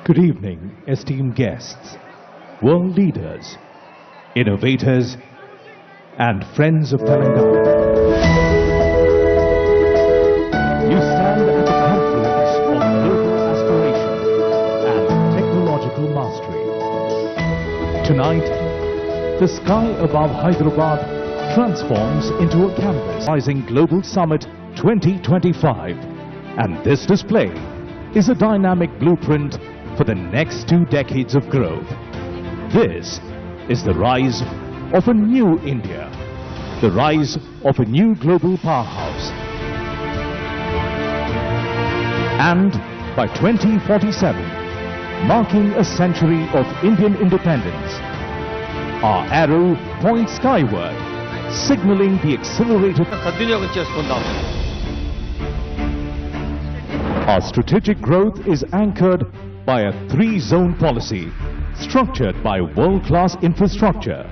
Good evening, esteemed guests, world leaders, innovators, and friends of Telangana. You stand at the confluence of global aspiration and technological mastery. Tonight, the sky above Hyderabad transforms into a canvas. Rising Global Summit 2025, and this display is a dynamic blueprint for the next 2 decades of growth. This is the rise of a new India, the rise of a new global powerhouse. And by 2047, marking a century of Indian independence, our arrow points skyward, signaling the accelerated. Our strategic growth is anchored by a 3-zone policy structured by world-class infrastructure.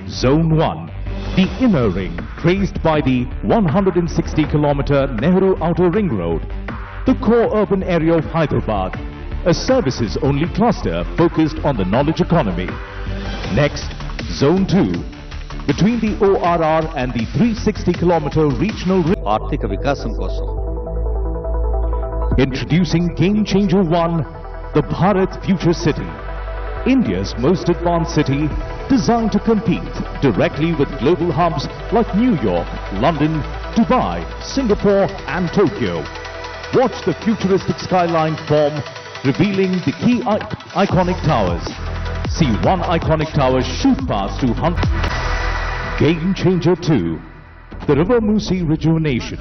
Zone 1, the inner ring, traced by the 160-kilometer Nehru Outer Ring Road, the core urban area of Hyderabad, a services-only cluster focused on the knowledge economy. Next, Zone 2, between the ORR and the 360-kilometer regional ring. ఆర్థిక వికాసం కోసం Introducing Game Changer 1, the Bharat Future City, India's most advanced city designed to compete directly with global hubs like New York, London, Dubai, Singapore and Tokyo. Watch the futuristic skyline form, revealing the key iconic towers. See one iconic tower shoot past 200. Game Changer 2, the River Musi rejuvenation.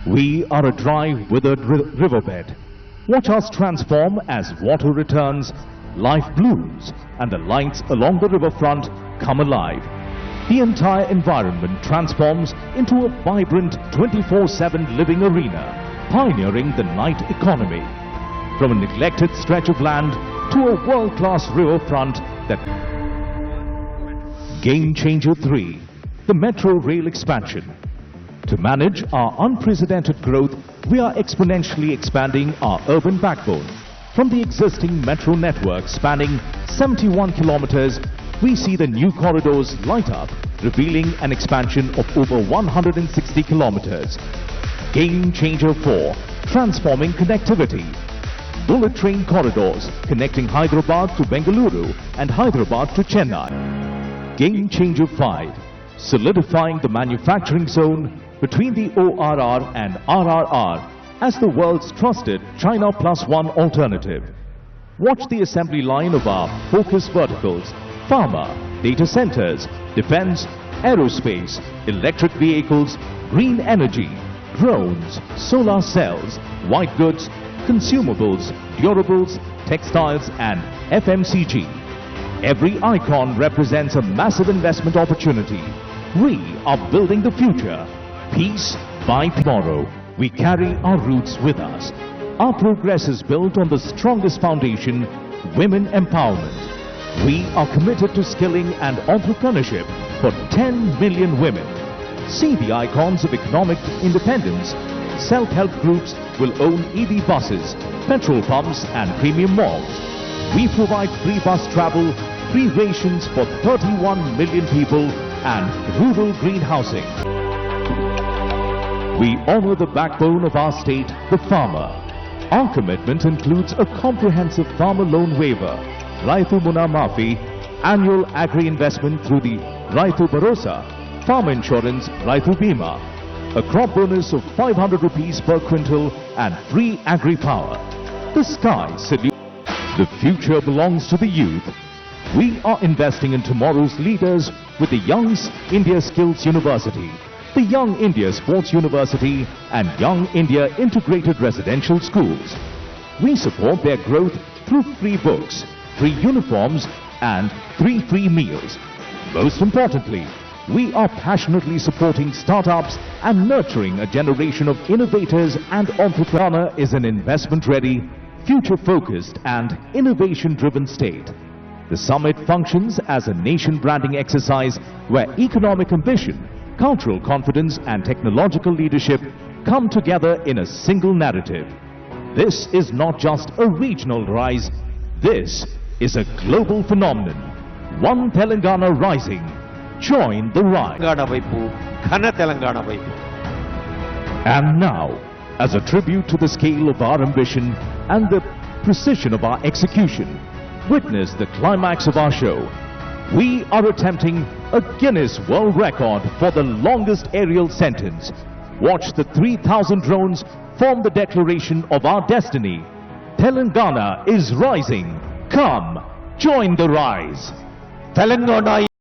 We are a dry, withered riverbed. Watch us transform as water returns, life blooms, and the lights along the riverfront come alive. The entire environment transforms into a vibrant 24/7 living arena, pioneering the night economy. From a neglected stretch of land to a world-class riverfront that... Game Changer 3, the metro rail expansion. To manage our unprecedented growth, we are exponentially expanding our urban backbone. From the existing metro network spanning 71 kilometers, we see the new corridors light up, revealing an expansion of over 160 kilometers. Game Changer 4, transforming connectivity. Bullet train corridors connecting Hyderabad to Bengaluru and Hyderabad to Chennai. Game Changer 5, solidifying the manufacturing zone between the ORR and RRR as the world's trusted China Plus One alternative. Watch the assembly line of our focus verticals: pharma, data centers, defense, aerospace, electric vehicles, green energy, drones, solar cells, white goods, consumables, durables, textiles and FMCG. Every icon represents a massive investment opportunity. We are building the future, piece by tomorrow. We carry our roots with us. Our progress is built on the strongest foundation, women empowerment. We are committed to skilling and entrepreneurship for 10 million women. See the icons of economic independence. Self-help groups will own EV buses, petrol pumps and premium malls. We provide free bus travel, free rations for 31 million people and rural green housing. We honor the backbone of our state, the farmer. Our commitment includes a comprehensive farmer loan waiver, Raitu Muna Mafi, annual agri-investment through the Raitu Bharosa, farm insurance Raitu Bima, a crop bonus of 500 rupees per quintal and free agri-power. The sky salute. The future belongs to the youth. We are investing in tomorrow's leaders with the Young India Skills University, the Young India Sports University and Young India Integrated Residential Schools. We support their growth through free books, free uniforms and 3 free meals. Most importantly, we are passionately supporting startups and nurturing a generation of innovators and entrepreneurs. Is an investment-ready, future-focused and innovation-driven state. The summit functions as a nation branding exercise where economic ambition, cultural confidence and technological leadership come together in a single narrative. This is not just a regional rise, this is a global phenomenon. One Telangana rising. Join the rise. Telangana వైపు ఘన తెలంగాణ వైపు. And now, as a tribute to the scale of our ambition and the precision of our execution, witness the climax of our show. We are attempting a Guinness World Record for the longest aerial sentence. Watch the 3,000 drones form the declaration of our destiny. Telangana is rising. Come, join the rise. Telangana